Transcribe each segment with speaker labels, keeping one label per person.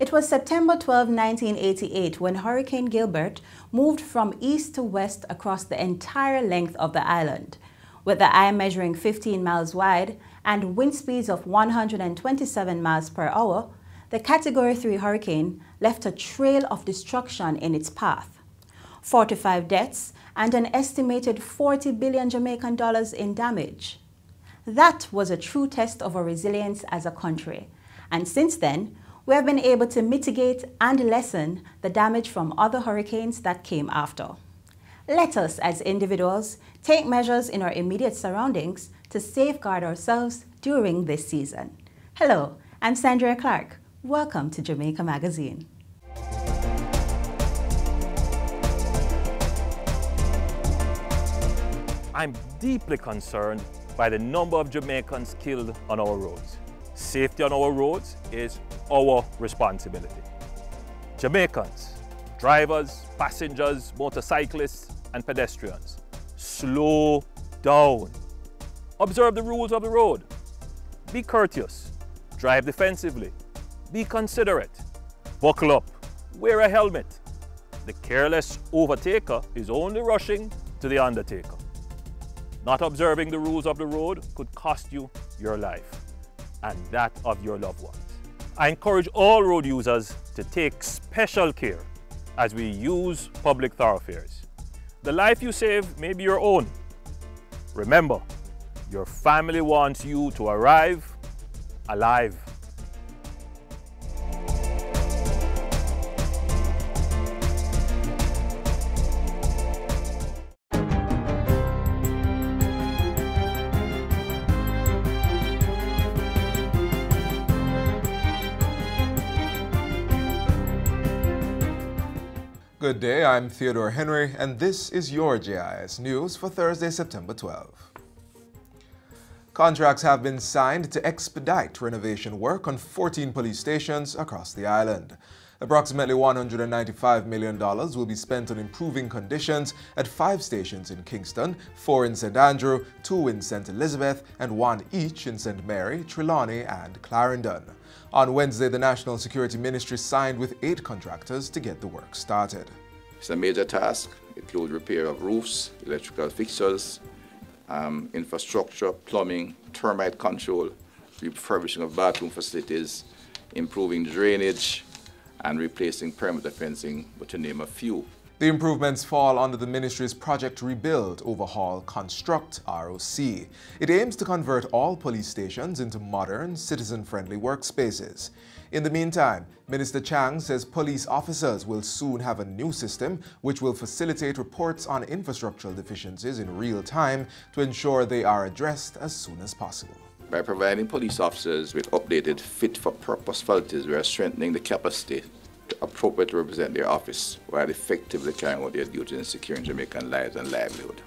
Speaker 1: It was September 12, 1988 when Hurricane Gilbert moved from east to west across the entire length of the island. With the eye measuring 15 miles wide and wind speeds of 127 miles per hour, the Category 3 hurricane left a trail of destruction in its path. 45 deaths and an estimated 40 billion Jamaican dollars in damage. That was a true test of our resilience as a country. And since then, we have been able to mitigate and lessen the damage from other hurricanes that came after. Let us, as individuals, take measures in our immediate surroundings to safeguard ourselves during this season. Hello, I'm Sandra Clark. Welcome to Jamaica Magazine.
Speaker 2: I'm deeply concerned by the number of Jamaicans killed on our roads. Safety on our roads is our responsibility. Jamaicans, drivers, passengers, motorcyclists, and pedestrians, slow down. Observe the rules of the road. Be courteous. Drive defensively. Be considerate. Buckle up. Wear a helmet. The careless overtaker is only rushing to the undertaker. Not observing the rules of the road could cost you your life and that of your loved ones. I encourage all road users to take special care as we use public thoroughfares. The life you save may be your own. Remember, your family wants you to arrive alive.
Speaker 3: Good day, I'm Theodore Henry, and this is your JIS News for Thursday, September 12. Contracts have been signed to expedite renovation work on 14 police stations across the island. Approximately $195 million will be spent on improving conditions at 5 stations in Kingston, 4 in St. Andrew, 2 in St. Elizabeth, and 1 each in St. Mary, Trelawney, and Clarendon. On Wednesday, the National Security Ministry signed with 8 contractors to get the work started.
Speaker 4: It's a major task. It includes repair of roofs, electrical fixtures, infrastructure, plumbing, termite control, refurbishing of bathroom facilities, improving drainage, and replacing perimeter fencing, but to name a few.
Speaker 3: The improvements fall under the ministry's Project Rebuild, Overhaul, Construct ROC. It aims to convert all police stations into modern, citizen-friendly workspaces. In the meantime, Minister Chang says police officers will soon have a new system which will facilitate reports on infrastructural deficiencies in real time to ensure they are addressed as soon as possible.
Speaker 4: By providing police officers with updated fit-for-purpose facilities, we are strengthening the capacity to appropriately represent their office while effectively carrying out their duties in securing Jamaican lives and livelihood.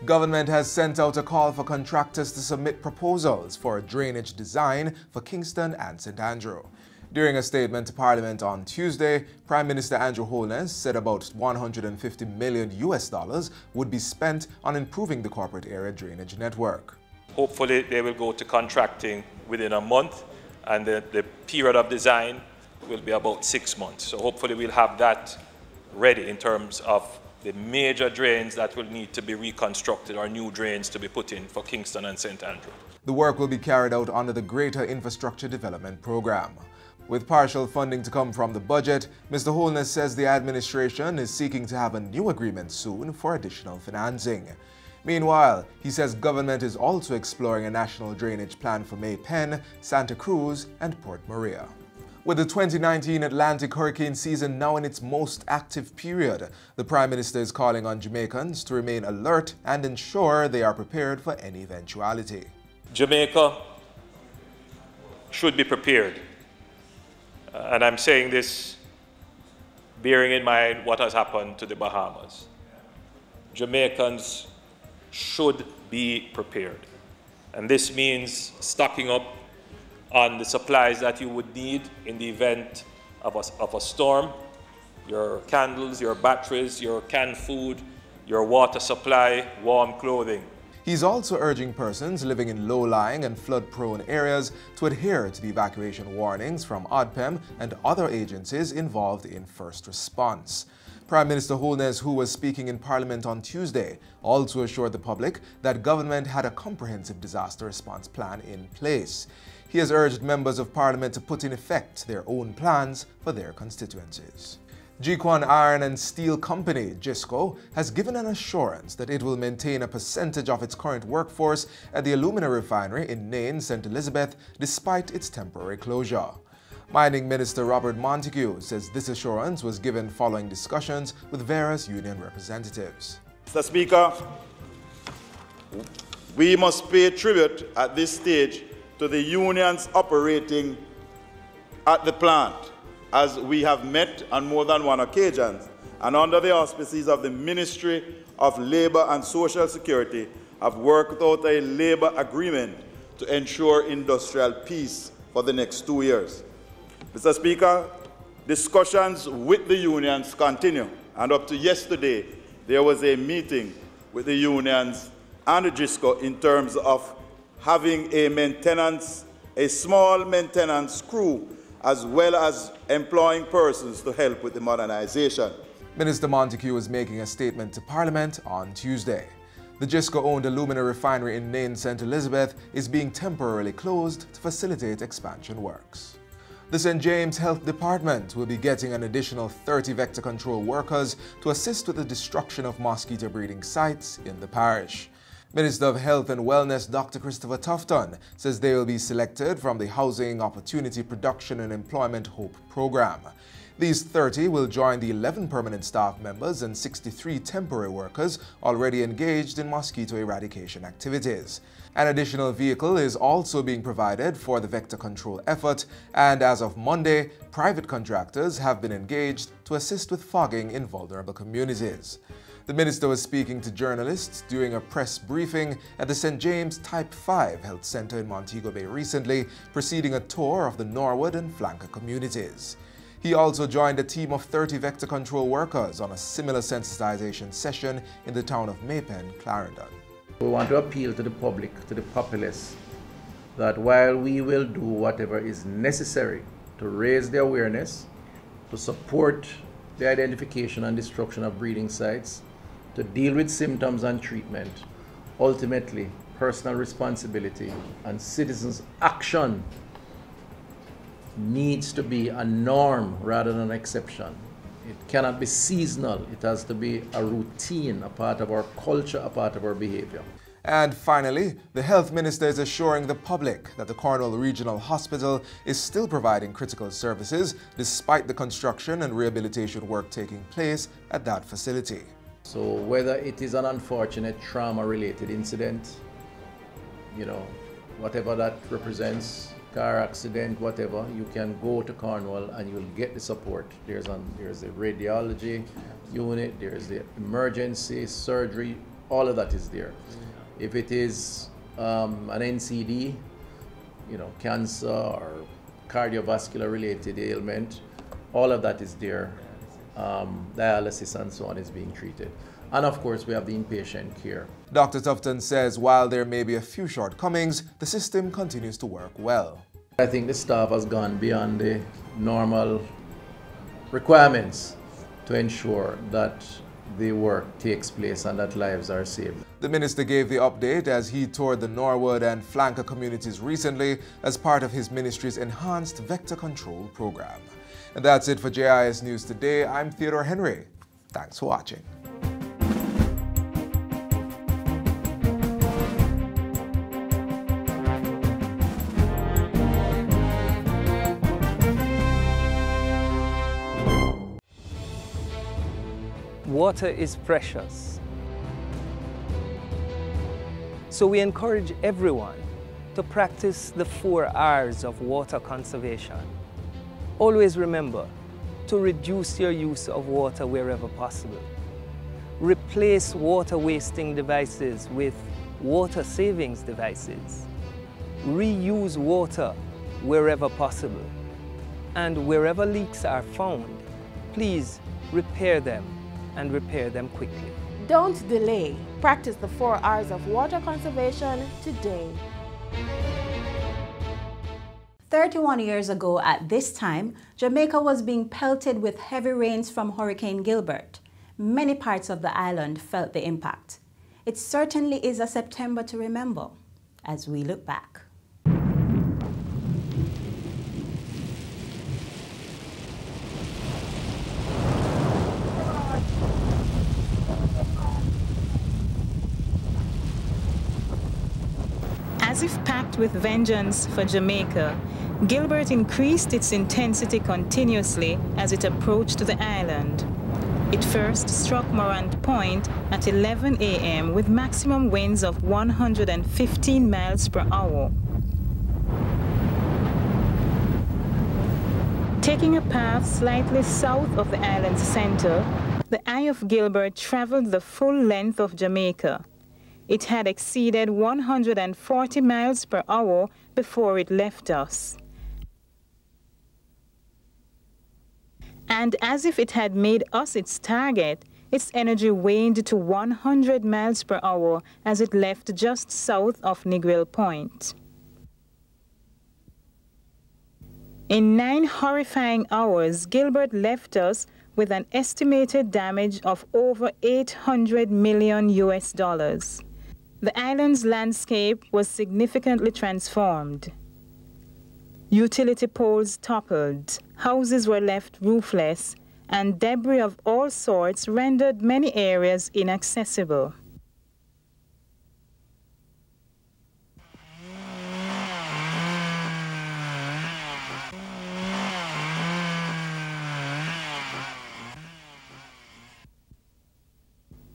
Speaker 3: Government has sent out a call for contractors to submit proposals for a drainage design for Kingston and St. Andrew. During a statement to Parliament on Tuesday, Prime Minister Andrew Holness said about $150 million would be spent on improving the corporate area drainage network.
Speaker 2: Hopefully they will go to contracting within a month, and the period of design will be about 6 months. So hopefully we'll have that ready in terms of the major drains that will need to be reconstructed or new drains to be put in for Kingston and St. Andrew.
Speaker 3: The work will be carried out under the Greater Infrastructure Development Program. With partial funding to come from the budget, Mr. Holness says the administration is seeking to have a new agreement soon for additional financing. Meanwhile, he says government is also exploring a national drainage plan for May Pen, Santa Cruz, and Port Maria. With the 2019 Atlantic hurricane season now in its most active period, the Prime Minister is calling on Jamaicans to remain alert and ensure they are prepared for any eventuality.
Speaker 2: Jamaica should be prepared. And I'm saying this bearing in mind what has happened to the Bahamas. Jamaicans should be prepared. And this means stocking up on the supplies that you would need in the event of a storm, your candles, your batteries, your canned food, your water supply, warm clothing.
Speaker 3: He's also urging persons living in low-lying and flood-prone areas to adhere to the evacuation warnings from OPM and other agencies involved in first response. Prime Minister Holness, who was speaking in Parliament on Tuesday, also assured the public that government had a comprehensive disaster response plan in place. He has urged members of Parliament to put in effect their own plans for their constituencies. Jiquan Iron and Steel Company, JISCO, has given an assurance that it will maintain a percentage of its current workforce at the alumina refinery in Nain, St. Elizabeth, despite its temporary closure. Mining Minister Robert Montego says this assurance was given following discussions with various union representatives.
Speaker 5: Mr. Speaker, we must pay tribute at this stage to the unions operating at the plant, as we have met on more than one occasion, and under the auspices of the Ministry of Labour and Social Security have worked out a labour agreement to ensure industrial peace for the next 2 years. Mr. Speaker, discussions with the unions continue, and up to yesterday there was a meeting with the unions and the JISCO in terms of having a small maintenance crew, as well as employing persons to help with the modernization.
Speaker 3: Minister Montego was making a statement to Parliament on Tuesday. The JISCO-owned alumina refinery in Nain, St. Elizabeth is being temporarily closed to facilitate expansion works. The St. James Health Department will be getting an additional 30 vector control workers to assist with the destruction of mosquito breeding sites in the parish. Minister of Health and Wellness Dr. Christopher Tufton says they will be selected from the Housing Opportunity Production and Employment Hope program. These 30 will join the 11 permanent staff members and 63 temporary workers already engaged in mosquito eradication activities. An additional vehicle is also being provided for the vector control effort, and as of Monday, private contractors have been engaged to assist with fogging in vulnerable communities. The minister was speaking to journalists during a press briefing at the St. James Type 5 Health Center in Montego Bay recently, preceding a tour of the Norwood and flanker communities. He also joined a team of 30 vector control workers on a similar sensitization session in the town of Maypen, Clarendon.
Speaker 6: We want to appeal to the public, to the populace, that while we will do whatever is necessary to raise the awareness, to support the identification and destruction of breeding sites, to deal with symptoms and treatment, ultimately personal responsibility and citizens' action needs to be a norm rather than an exception. It cannot be seasonal. It has to be a routine, a part of our culture, a part of our behavior.
Speaker 3: And finally, the health minister is assuring the public that the Cornwall Regional Hospital is still providing critical services despite the construction and rehabilitation work taking place at that facility.
Speaker 6: So whether it is an unfortunate trauma-related incident, whatever that represents, car accident, whatever, you can go to Cornwall and you'll get the support. There's the radiology unit, there's the emergency, surgery, all of that is there. If it is an NCD, cancer or cardiovascular related ailment, all of that is there. Dialysis and so on is being treated. And of course, we have the inpatient care.
Speaker 3: Dr. Tufton says while there may be a few shortcomings, the system continues to work well.
Speaker 6: I think the staff has gone beyond the normal requirements to ensure that the work takes place and that lives are saved.
Speaker 3: The minister gave the update as he toured the Norwood and flanker communities recently as part of his ministry's enhanced vector control program. And that's it for JIS News Today. I'm Theodore Henry. Thanks for watching.
Speaker 7: Water is precious. So we encourage everyone to practice the 4 R's of water conservation. Always remember to reduce your use of water wherever possible. Replace water wasting devices with water savings devices. Reuse water wherever possible. And wherever leaks are found, please repair them and repair them quickly.
Speaker 8: Don't delay. Practice the 4 R's of water conservation today.
Speaker 1: 31 years ago at this time, Jamaica was being pelted with heavy rains from Hurricane Gilbert. Many parts of the island felt the impact. It certainly is a September to remember as we look back.
Speaker 9: As if packed with vengeance for Jamaica, Gilbert increased its intensity continuously as it approached the island. It first struck Morant Point at 11 a.m. with maximum winds of 115 miles per hour. Taking a path slightly south of the island's center, the eye of Gilbert traveled the full length of Jamaica. It had exceeded 140 miles per hour before it left us. And as if it had made us its target, its energy waned to 100 miles per hour as it left just south of Negril Point. In 9 horrifying hours, Gilbert left us with an estimated damage of over $800 million. The island's landscape was significantly transformed. Utility poles toppled, houses were left roofless, and debris of all sorts rendered many areas inaccessible.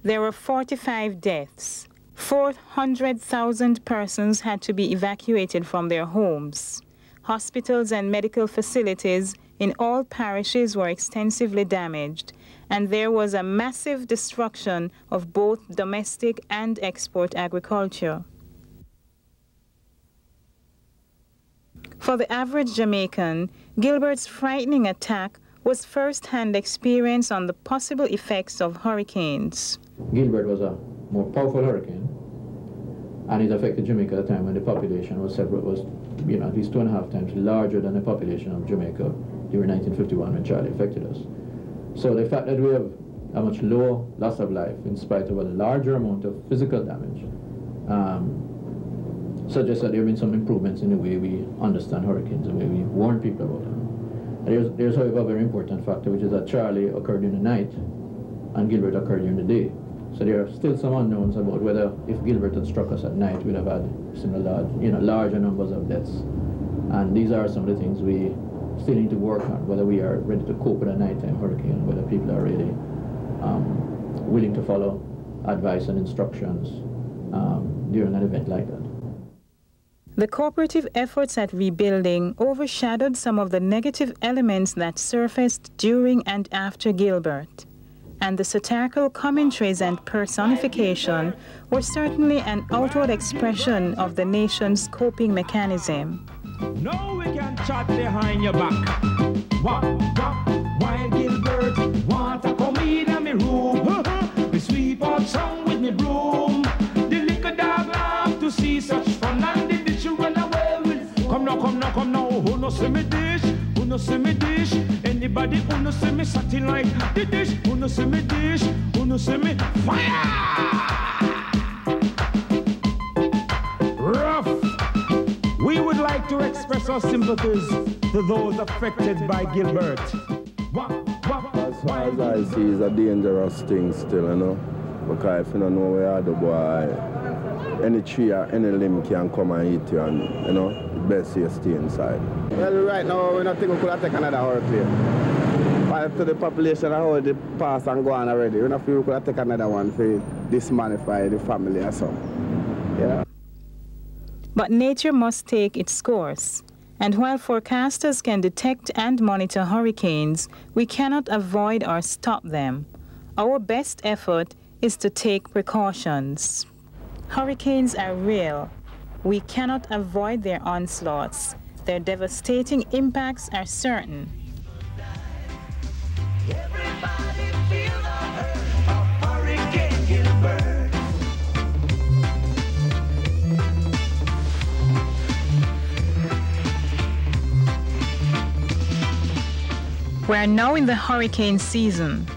Speaker 9: There were 45 deaths. 400,000 persons had to be evacuated from their homes. Hospitals and medical facilities in all parishes were extensively damaged, and there was a massive destruction of both domestic and export agriculture. For the average Jamaican, Gilbert's frightening attack was first-hand experience on the possible effects of hurricanes.
Speaker 6: Gilbert was a more powerful hurricane, and it affected Jamaica at a time when the population was at least 2.5 times larger than the population of Jamaica during 1951 when Charlie affected us. So the fact that we have a much lower loss of life in spite of a larger amount of physical damage suggests that there have been some improvements in the way we understand hurricanes, the way we warn people about them. There's however a very important factor, which is that Charlie occurred in the night and Gilbert occurred during the day. So there are still some unknowns about whether if Gilbert had struck us at night, we'd have had similar, larger numbers of deaths. And these are some of the things we still need to work on, whether we are ready to cope with a nighttime hurricane, whether people are really willing to follow advice and instructions during an event like that.
Speaker 9: The cooperative efforts at rebuilding overshadowed some of the negative elements that surfaced during and after Gilbert. And the satirical commentaries and personification were certainly an outward expression of the nation's coping mechanism.
Speaker 10: No, we can chat behind your back. While Gilbert want to come in my room, we sweep out some with me broom. The liquor dog laugh to see such fun, and the bitch you run away with. Come now, who no see me dish? Who no see me dish? Anybody who no see me satin like the dish? Who no see me dish? Who no see me fire? Rough. We would like to express our sympathies to those affected by Gilbert.
Speaker 11: As far as I see, it's a dangerous thing still, because if you don't know where the boy, any tree or any limb can come and eat you, and best you stay inside.
Speaker 12: Well, right now, we don't think we could take another hurricane. But to the population, how they pass and go on already. We don't feel we could take another one for dismanify the family or something. Yeah.
Speaker 9: But nature must take its course. And while forecasters can detect and monitor hurricanes, we cannot avoid or stop them. Our best effort is to take precautions. Hurricanes are real. We cannot avoid their onslaughts. Their devastating impacts are certain.
Speaker 10: Everybody feel the hurt of Hurricane Gilbert.
Speaker 9: are now in the hurricane season.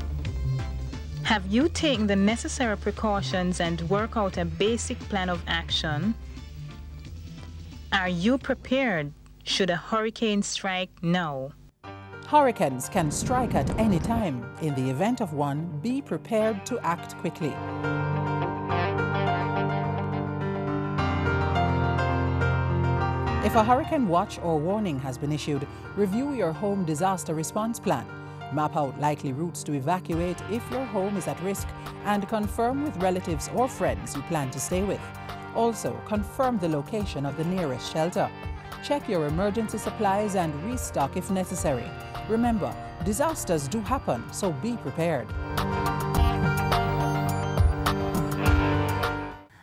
Speaker 9: Have you taken the necessary precautions and worked out a basic plan of action? Are you prepared should a hurricane strike now?
Speaker 13: Hurricanes can strike at any time. In the event of one, be prepared to act quickly. If a hurricane watch or warning has been issued, review your home disaster response plan. Map out likely routes to evacuate if your home is at risk and confirm with relatives or friends you plan to stay with. Also, confirm the location of the nearest shelter. Check your emergency supplies and restock if necessary. Remember, disasters do happen, so be prepared.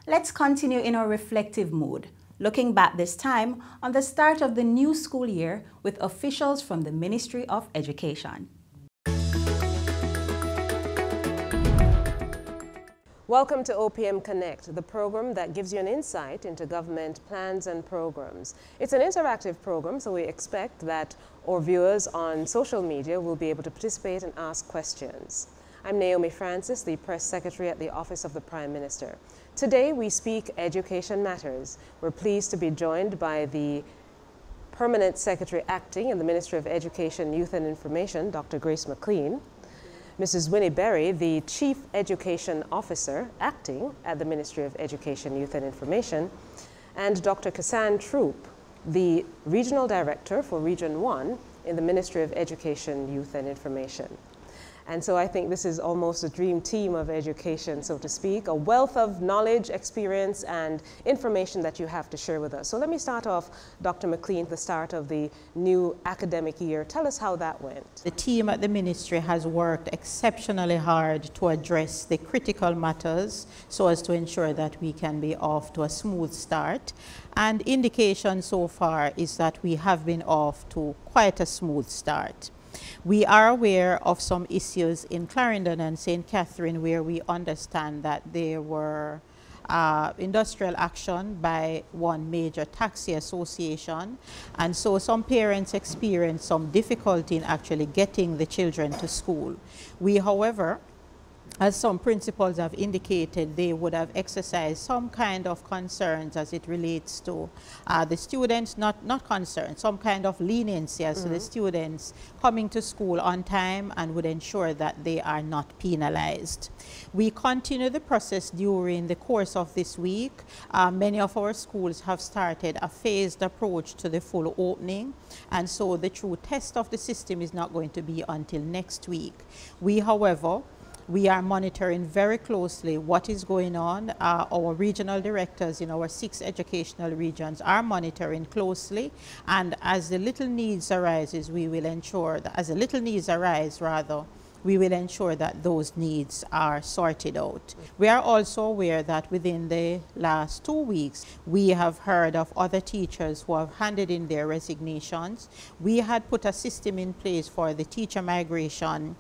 Speaker 1: Let's continue in our reflective mood, looking back this time on the start of the new school year with officials from the Ministry of Education.
Speaker 14: Welcome to OPM Connect, the program that gives you an insight into government plans and programs. It's an interactive program, so we expect that our viewers on social media will be able to participate and ask questions. I'm Naomi Francis, the Press Secretary at the Office of the Prime Minister. Today we speak education matters. We're pleased to be joined by the Permanent Secretary Acting in the Ministry of Education, Youth and Information, Dr. Grace McLean, Mrs. Winnie Berry, the Chief Education Officer Acting at the Ministry of Education, Youth and Information, and Dr. Cassandre Troop, the Regional Director for Region 1 in the Ministry of Education, Youth and Information. And so I think this is almost a dream team of education, so to speak, a wealth of knowledge, experience, and information that you have to share with us. So let me start off, Dr. McLean, the start of the new academic year. Tell us how that went.
Speaker 15: The team at the ministry has worked exceptionally hard to address the critical matters so as to ensure that we can be off to a smooth start. And indication so far is that we have been off to quite a smooth start. We are aware of some issues in Clarendon and St. Catherine where we understand that there were industrial action by one major taxi association, and so some parents experienced some difficulty in actually getting the children to school. We, however, as some principals have indicated, they would have exercised some kind of concerns as it relates to the students, not concerns, some kind of leniency as to the students coming to school on time and would ensure that they are not penalized. We continue the process during the course of this week. Many of our schools have started a phased approach to the full opening, and so the true test of the system is not going to be until next week. We, however, we are monitoring very closely what is going on. Our regional directors in our 6 educational regions are monitoring closely, and as the little needs arises, we will ensure that, as the little needs arise rather, we will ensure that those needs are sorted out. We are also aware that within the last 2 weeks, we have heard of other teachers who have handed in their resignations. We had put a system in place for the teacher migration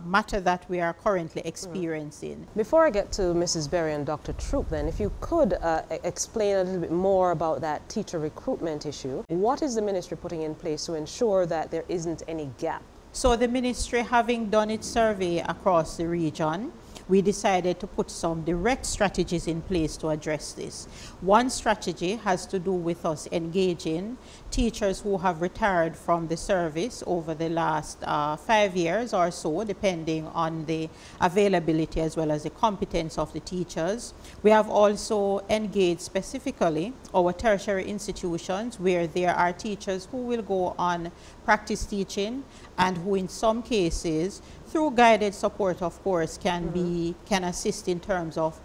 Speaker 15: matter that we are currently experiencing.
Speaker 14: Before I get to Mrs. Berry and Dr. Troop, then, if you could explain a little bit more about that teacher recruitment issue. What is the ministry putting in place to ensure that there isn't any gap?
Speaker 15: So the ministry, having done its survey across the region, we decided to put some direct strategies in place to address this. One strategy has to do with us engaging teachers who have retired from the service over the last 5 years or so, depending on the availability as well as the competence of the teachers. We have also engaged specifically our tertiary institutions where there are teachers who will go on practice teaching and who in some cases, through guided support, of course, can assist in terms of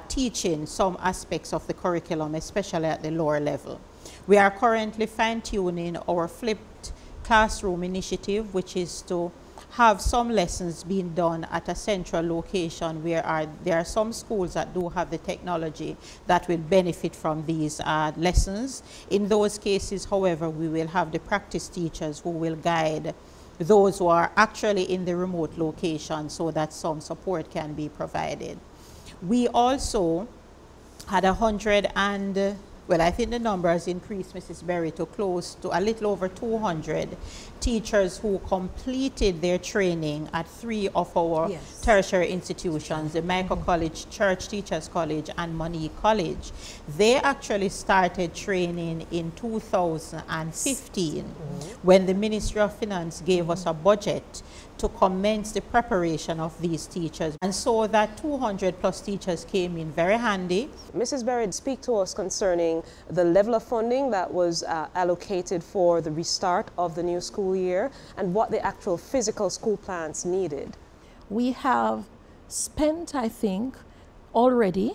Speaker 15: teaching some aspects of the curriculum, especially at the lower level. We are currently fine-tuning our flipped classroom initiative, which is to have some lessons being done at a central location where there are some schools that do have the technology that will benefit from these lessons. In those cases, however, we will have the practice teachers who will guide those who are actually in the remote location so that some support can be provided. We also had Well, I think the number has increased, Mrs. Berry, to close to a little over 200 teachers who completed their training at 3 of our tertiary institutions, the Jamaica College, Church Teachers College, and Montego College. They actually started training in 2015 when the Ministry of Finance gave us a budget to commence the preparation of these teachers. And so that 200 plus teachers came in very handy.
Speaker 14: Mrs. Berry, speak to us concerning the level of funding that was allocated for the restart of the new school year and what the actual physical school plans needed.
Speaker 16: We have spent, I think, already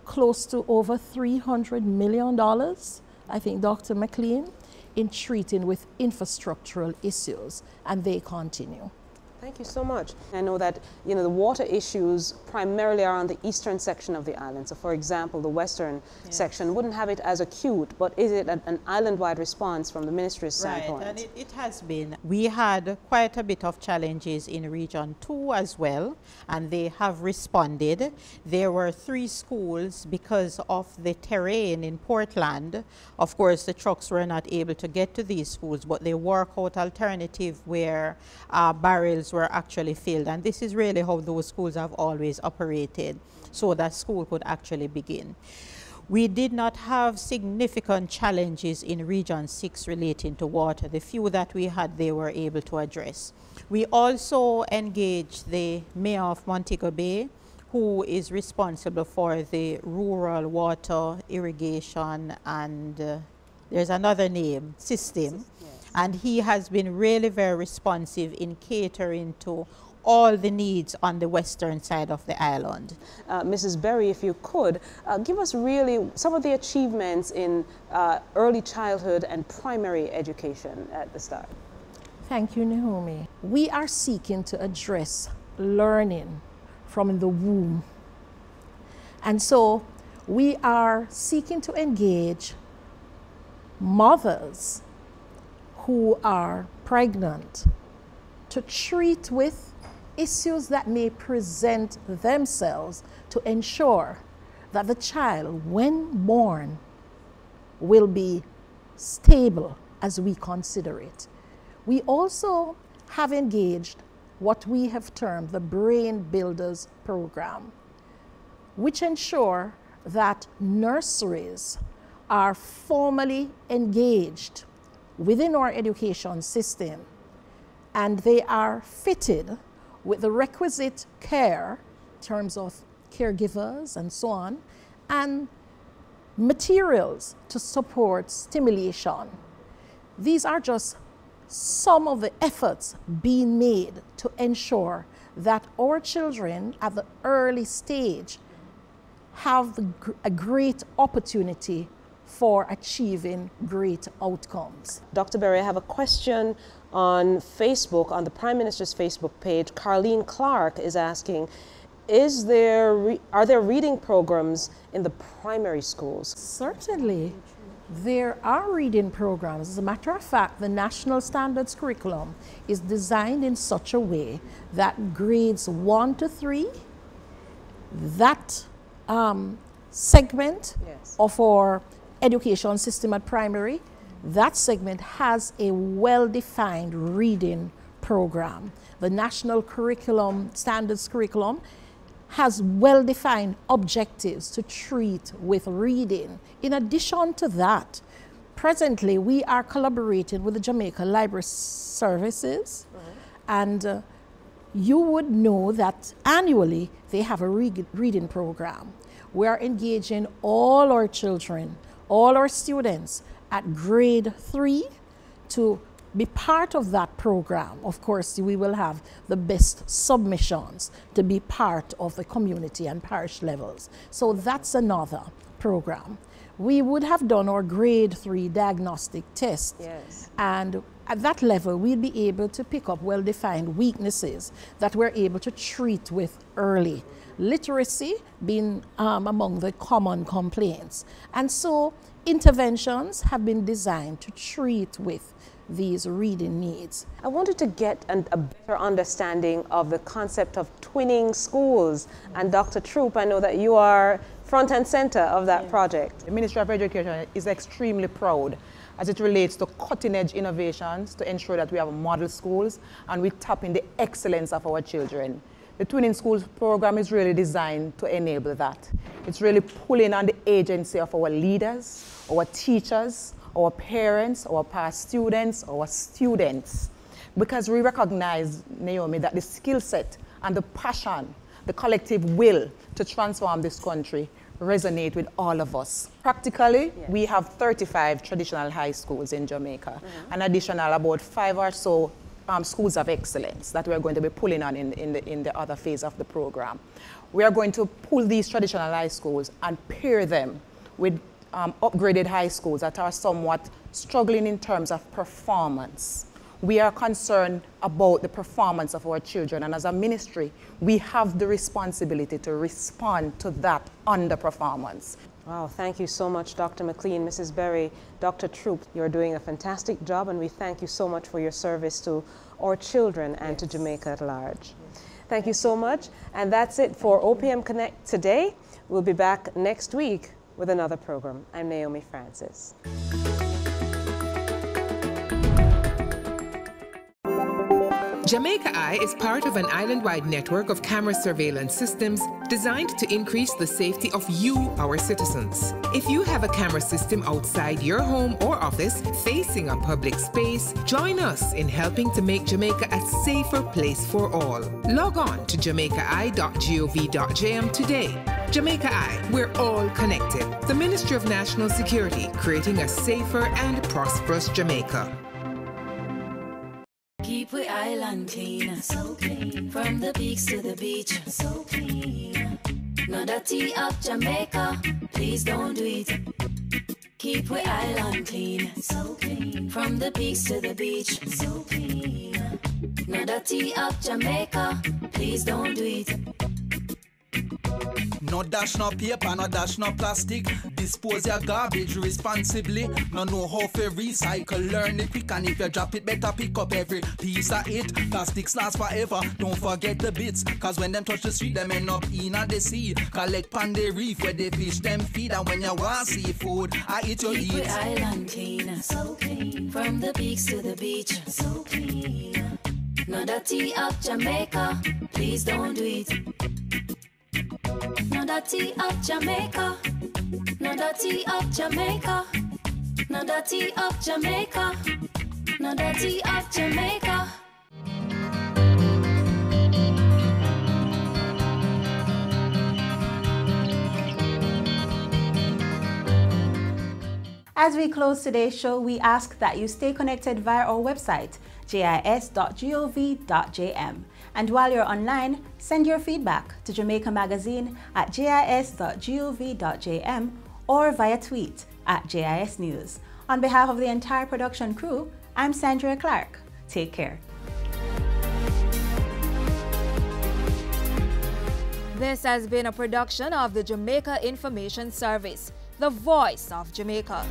Speaker 16: close to over $300 million, I think, Dr. McLean, in treating with infrastructural issues, and they continue.
Speaker 14: Thank you so much. I know that, you know, the water issues primarily are on the eastern section of the island. So, for example, the western section wouldn't have it as acute, but is it an island-wide response from the ministry's standpoint?
Speaker 15: Right, and it has been. We had quite a bit of challenges in Region 2 as well, and they have responded. There were 3 schools because of the terrain in Portland. Of course, the trucks were not able to get to these schools, but they work out alternative where barrels were actually filled, and this is really how those schools have always operated, so that school could actually begin. We did not have significant challenges in Region 6 relating to water. The few that we had, they were able to address. We also engaged the mayor of Montego Bay, who is responsible for the rural water irrigation and there's another name, system. And he has been really very responsive in catering to all the needs on the western side of the island.
Speaker 14: Mrs. Berry, if you could, give us really some of the achievements in early childhood and primary education at the start.
Speaker 16: Thank you, Naomi. We are seeking to address learning from the womb. And so we are seeking to engage mothers who are pregnant to treat with issues that may present themselves to ensure that the child, when born, will be stable as we consider it. We also have engaged what we have termed the Brain Builders Program, which ensure that nurseries are formally engaged within our education system, and they are fitted with the requisite care in terms of caregivers and so on, and materials to support stimulation. These are just some of the efforts being made to ensure that our children at the early stage have a great opportunity for achieving great outcomes.
Speaker 14: Dr. Berry, I have a question on Facebook, on the Prime Minister's Facebook page. Carlene Clark is asking, are there reading programs in the primary schools?
Speaker 16: Certainly. There are reading programs. As a matter of fact, the National Standards Curriculum is designed in such a way that grades 1 to 3, that segment of our education system at primary, that segment has a well-defined reading program. The National Curriculum, Standards Curriculum, has well-defined objectives to treat with reading. In addition to that, presently we are collaborating with the Jamaica Library Services, and you would know that annually they have a reading program. We are engaging all our children, all our students at grade 3 to be part of that program. Of course, we will have the best submissions to be part of the community and parish levels. So that's another program. We would have done our grade 3 diagnostic test. And at that level, we'd be able to pick up well-defined weaknesses that we're able to treat with early. Literacy being among the common complaints. And so interventions have been designed to treat with these reading needs.
Speaker 14: I wanted to get a better understanding of the concept of twinning schools. And Dr. Troop, I know that you are front and center of that project.
Speaker 17: The Ministry of Education is extremely proud as it relates to cutting-edge innovations to ensure that we have model schools and we tap in the excellence of our children. The Twinning Schools program is really designed to enable that. It's really pulling on the agency of our leaders, our teachers, our parents, our past students, our students, because we recognize, Naomi, that the skill set and the passion, the collective will to transform this country resonate with all of us. Practically, we have 35 traditional high schools in Jamaica, an additional about 5 or so schools of excellence that we're going to be pulling on in the other phase of the program. We are going to pull these traditional high schools and pair them with upgraded high schools that are somewhat struggling in terms of performance. We are concerned about the performance of our children, and as a ministry, we have the responsibility to respond to that underperformance.
Speaker 14: Wow, thank you so much, Dr. McLean, Mrs. Berry, Dr. Troop. You're doing a fantastic job, and we thank you so much for your service to our children and to Jamaica at large. Thank you so much, and that's it for OPM Connect today. We'll be back next week with another program. I'm Naomi Francis.
Speaker 18: Jamaica Eye is part of an island-wide network of camera surveillance systems designed to increase the safety of you, our citizens. If you have a camera system outside your home or office facing a public space, join us in helping to make Jamaica a safer place for all. Log on to jamaicaeye.gov.jm today. Jamaica Eye, we're all connected. The Ministry of National Security, creating a safer and prosperous Jamaica.
Speaker 19: Keep we island clean, so clean. From the peaks to the beach, so clean. No dirty up Jamaica, please don't do it. Keep we island clean, so clean. From the peaks to the beach, so clean. No dirty up Jamaica, please don't do it.
Speaker 20: No dash, no paper, no dash, no plastic. Dispose your garbage responsibly. No know how to recycle, learn it quick. And if you drop it, better pick up every piece of it. Plastics last forever, don't forget the bits. Cause when them touch the street, them end up in the sea. Collect pan the reef where they fish them feed. And when you want seafood, I eat your eat.
Speaker 19: Keep we island clean, so clean. From the peaks to the beach, so clean. No dirty up Jamaica, please don't do it. No dirty up Jamaica, no dirty up Jamaica, no dirty up Jamaica, no dirty up Jamaica.
Speaker 1: As we close today's show, we ask that you stay connected via our website, jis.gov.jm. And while you're online, send your feedback to Jamaica Magazine at jis.gov.jm or via tweet at JIS News. On behalf of the entire production crew, I'm Sandra Clark. Take care.
Speaker 21: This has been a production of the Jamaica Information Service, the voice of Jamaica.